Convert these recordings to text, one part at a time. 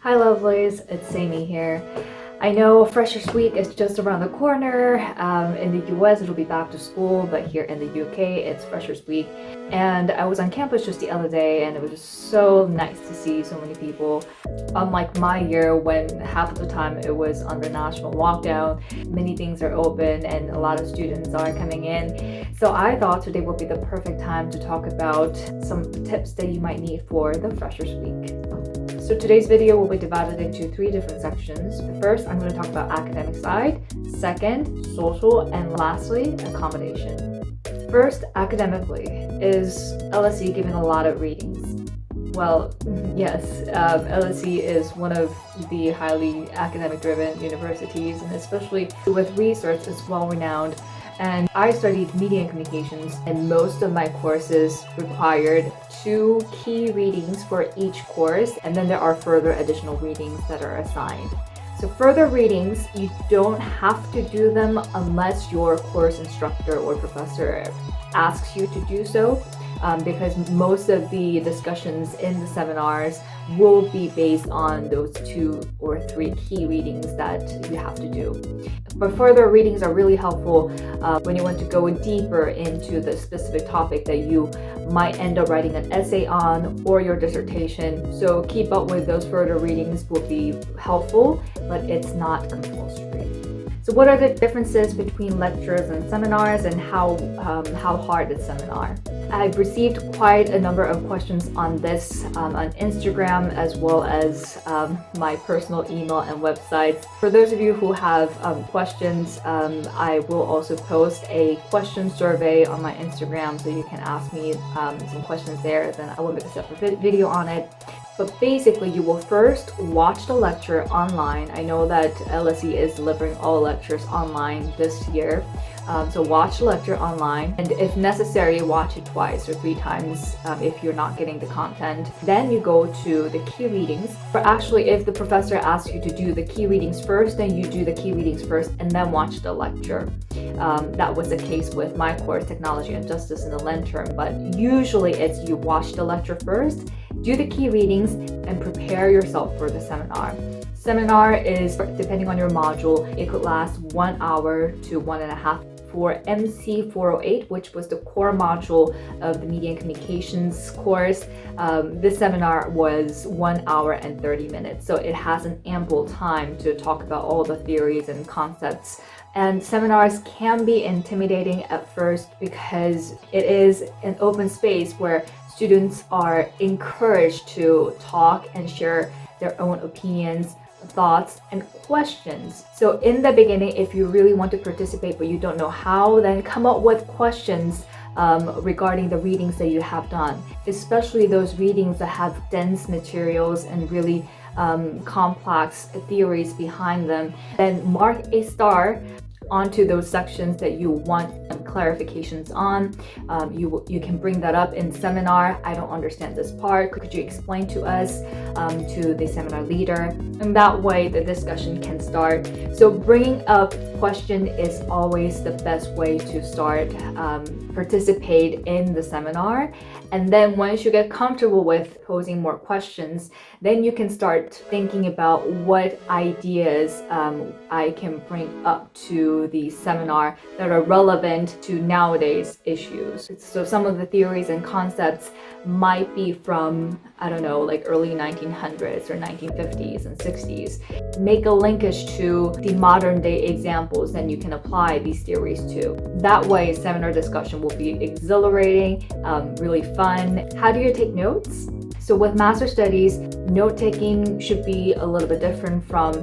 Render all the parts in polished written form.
Hi lovelies, it's Saemi here. I know Freshers Week is just around the corner. In the US it'll be back to school, but here in the UK it's Freshers Week. And I was on campus just the other day and it was just so nice to see so many people. Unlike my year when half of the time it was under national lockdown, many things are open and a lot of students are coming in. So I thought today would be the perfect time to talk about some tips that you might need for the Freshers Week. So today's video will be divided into 3 different sections. First, I'm going to talk about academic side, second, social, and lastly, accommodation. First, academically, is LSE giving a lot of readings? Well, yes, LSE is one of the highly academic-driven universities, and especially with research, it's well-renowned. And I studied media and communications, and most of my courses required 2 key readings for each course, and then there are further additional readings that are assigned. So further readings, you don't have to do them unless your course instructor or professor asks you to do so, because most of the discussions in the seminars will be based on those 2 or 3 key readings that you have to do. But further readings are really helpful when you want to go deeper into the specific topic that you might end up writing an essay on or your dissertation. So keep up with those further readings will be helpful, but it's not compulsory. So what are the differences between lectures and seminars, and how hard is seminar? I've received quite a number of questions on this on Instagram as well as my personal email and websites. For those of you who have questions, I will also post a question survey on my Instagram, so you can ask me some questions there. Then I will make a separate video on it. But basically, you will first watch the lecture online. I know that LSE is delivering all lectures online this year. So watch the lecture online, and if necessary, watch it twice or 3 times if you're not getting the content. Then you go to the key readings. But actually, if the professor asks you to do the key readings first, then you do the key readings first and then watch the lecture. That was the case with my course, Technology and Justice, in the Lent term. But usually it's you watch the lecture first, do the key readings, and prepare yourself for the seminar. Seminar is, depending on your module, it could last 1 hour to 1.5. For MC 408, which was the core module of the Media and Communications course, this seminar was 1 hour and 30 minutes. So it has an ample time to talk about all the theories and concepts. And seminars can be intimidating at first because it is an open space where students are encouraged to talk and share their own opinions, thoughts, and questions. So in the beginning, if you really want to participate but you don't know how, then come up with questions regarding the readings that you have done, especially those readings that have dense materials and really complex theories behind them. Then mark a star onto those sections that you want clarifications on. You can bring that up in seminar. I don't understand this part. Could you explain to us, to the seminar leader? And that way the discussion can start. So bringing up question is always the best way to start, participate in the seminar. And then once you get comfortable with posing more questions, then you can start thinking about what ideas I can bring up to the seminar that are relevant to nowadays issues. So some of the theories and concepts might be from, I don't know, like early 1900s or 1950s and 60s. Make a linkage to the modern day examples, then you can apply these theories to. That way, seminar discussion will be exhilarating, really fun. How do you take notes? So with master studies, note-taking should be a little bit different from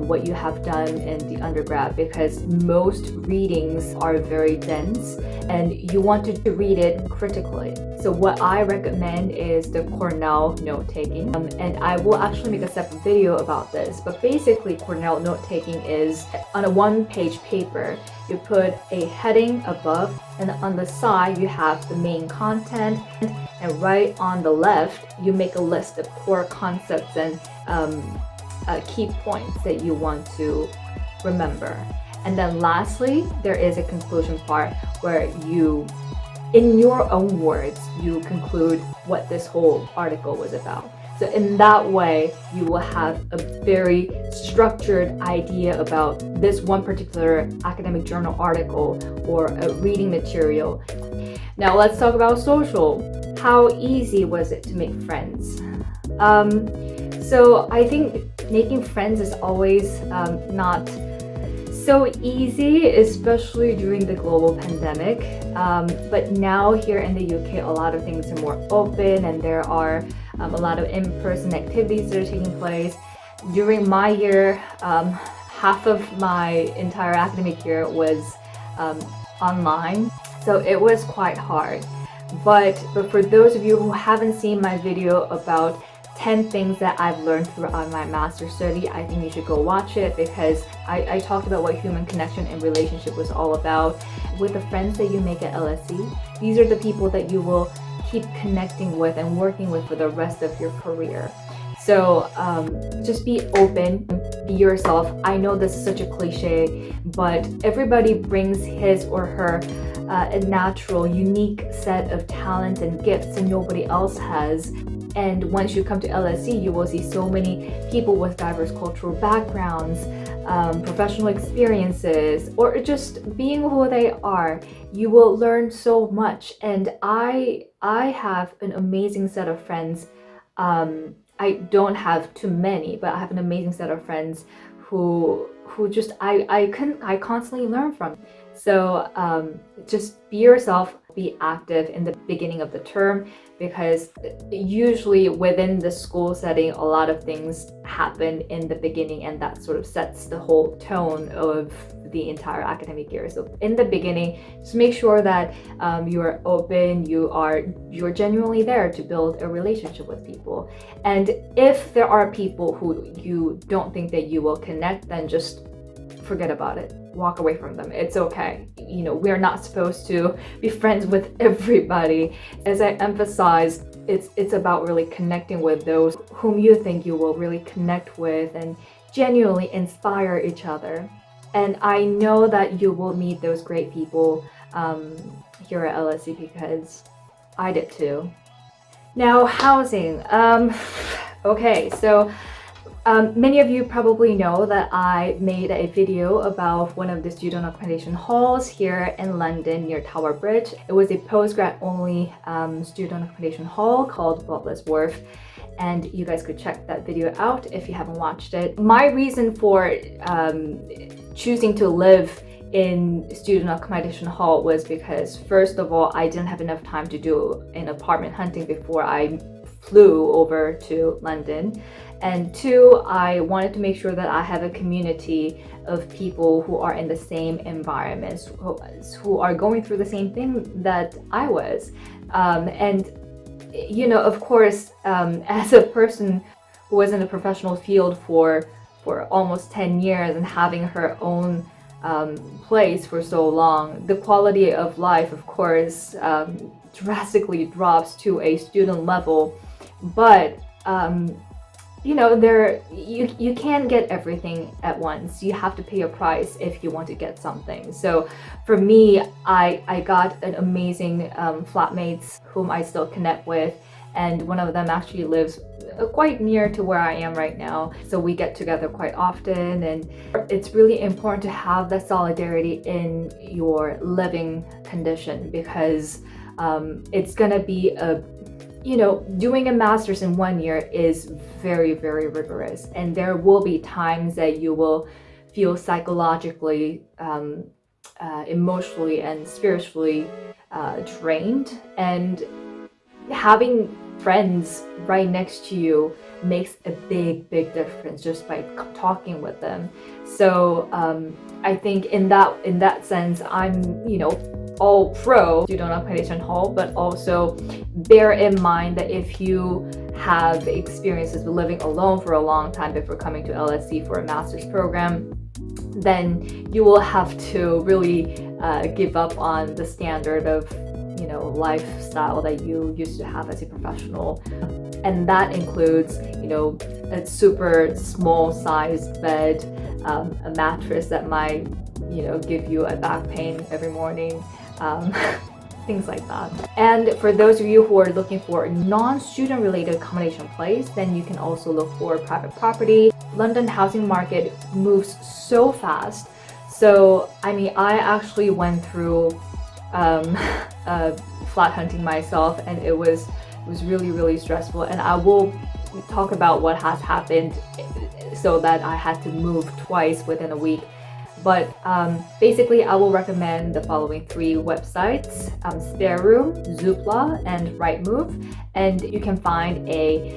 what you have done in the undergrad, because most readings are very dense and you want to read it critically. So what I recommend is the Cornell note-taking, and I will actually make a separate video about this. But basically, Cornell note-taking is on a 1-page paper. You put a heading above, and on the side you have the main content, and right on the left you make a list of core concepts and key points that you want to remember. And then lastly, there is a conclusion part where you, in your own words, you conclude what this whole article was about. So in that way, you will have a very structured idea about this one particular academic journal article or a reading material. Now let's talk about social. How easy was it to make friends? So I think making friends is always not so easy, especially during the global pandemic. But now here in the UK, a lot of things are more open and there are a lot of in-person activities that are taking place. During my year, half of my entire academic year was online, so it was quite hard. But for those of you who haven't seen my video about 10 things that I've learned throughout my master's study, I think you should go watch it, because I talked about what human connection and relationship was all about. With the friends that you make at LSE, these are the people that you will keep connecting with and working with for the rest of your career. So just be open, be yourself. I know this is such a cliche, but everybody brings his or her a natural, unique set of talents and gifts that nobody else has. And once you come to LSE, you will see so many people with diverse cultural backgrounds, professional experiences, or just being who they are. You will learn so much. And I have an amazing set of friends. I don't have too many, but I have an amazing set of friends who just I constantly learn from. So just be yourself, be active in the beginning of the term, because usually within the school setting, a lot of things happen in the beginning, and that sort of sets the whole tone of the entire academic year. So in the beginning, just make sure that you are open, you're genuinely there to build a relationship with people. And if there are people who you don't think that you will connect, then just forget about it. Walk away from them. It's okay. You know, we're not supposed to be friends with everybody. As I emphasized, it's about really connecting with those whom you think you will really connect with and genuinely inspire each other. And I know that you will meet those great people here at LSE, because I did too. Now, housing. Okay, so many of you probably know that I made a video about one of the student accommodation halls here in London near Tower Bridge. It was a postgrad only student accommodation hall called Loveless Wharf, and you guys could check that video out if you haven't watched it. My reason for choosing to live in student accommodation hall was because, first of all, I didn't have enough time to do an apartment hunting before I flew over to London. And two, I wanted to make sure that I have a community of people who are in the same environments, who are going through the same thing that I was. And, you know, of course, as a person who was in the professional field for almost 10 years and having her own place for so long, the quality of life, of course, drastically drops to a student level. But you know, you can't get everything at once. You have to pay a price if you want to get something. So for me, I got an amazing flatmates whom I still connect with, and one of them actually lives quite near to where I am right now. So we get together quite often, and it's really important to have that solidarity in your living condition, because it's gonna be doing a master's in 1 year is very, very rigorous, and there will be times that you will feel psychologically, emotionally, and spiritually drained, and having friends right next to you makes a big difference just by talking with them. So I think in that sense, I'm all pro student accommodation hall, but also bear in mind that if you have experiences with living alone for a long time before coming to LSE for a master's program, then you will have to really give up on the standard of lifestyle that you used to have as a professional. And that includes a super small sized bed, a mattress that might give you a back pain every morning, things like that. And for those of you who are looking for a non-student related accommodation place, then you can also look for private property. London housing market moves so fast. So, I mean, I actually went through flat hunting myself, and it was really stressful. And I will talk about what has happened so that I had to move twice within a week. But basically, I will recommend the following 3 websites: Spare Room, Zoopla, and Rightmove. And you can find a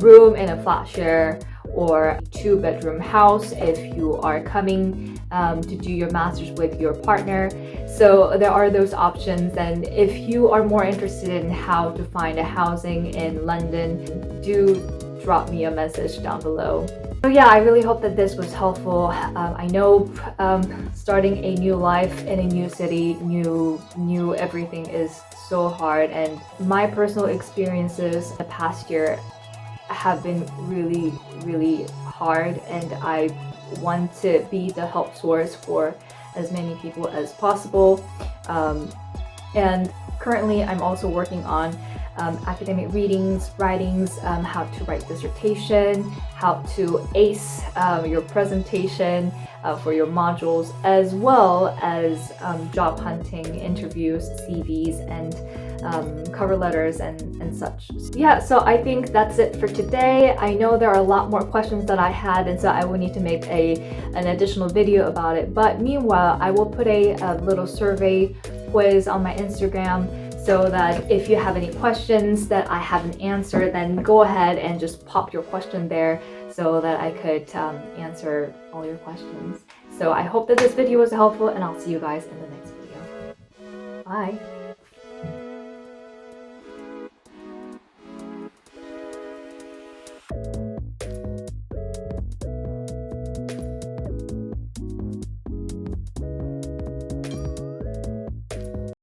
room in a flat share or 2-bedroom house if you are coming to do your master's with your partner. So there are those options, and if you are more interested in how to find a housing in London, do drop me a message down below. So yeah, I really hope that this was helpful. I know starting a new life in a new city, new everything is so hard, and my personal experiences the past year have been really hard, and I want to be the help source for as many people as possible. And currently I'm also working on academic readings, writings, how to write dissertation, how to ace your presentation for your modules, as well as job hunting, interviews, CVs, and cover letters and such. Yeah, so I think that's it for today. I know there are a lot more questions that I had, and so I will need to make an additional video about it. But meanwhile, I will put a little survey quiz on my Instagram, so that if you have any questions that I haven't answered, then go ahead and just pop your question there so that I could answer all your questions. So I hope that this video was helpful, and I'll see you guys in the next video. Bye!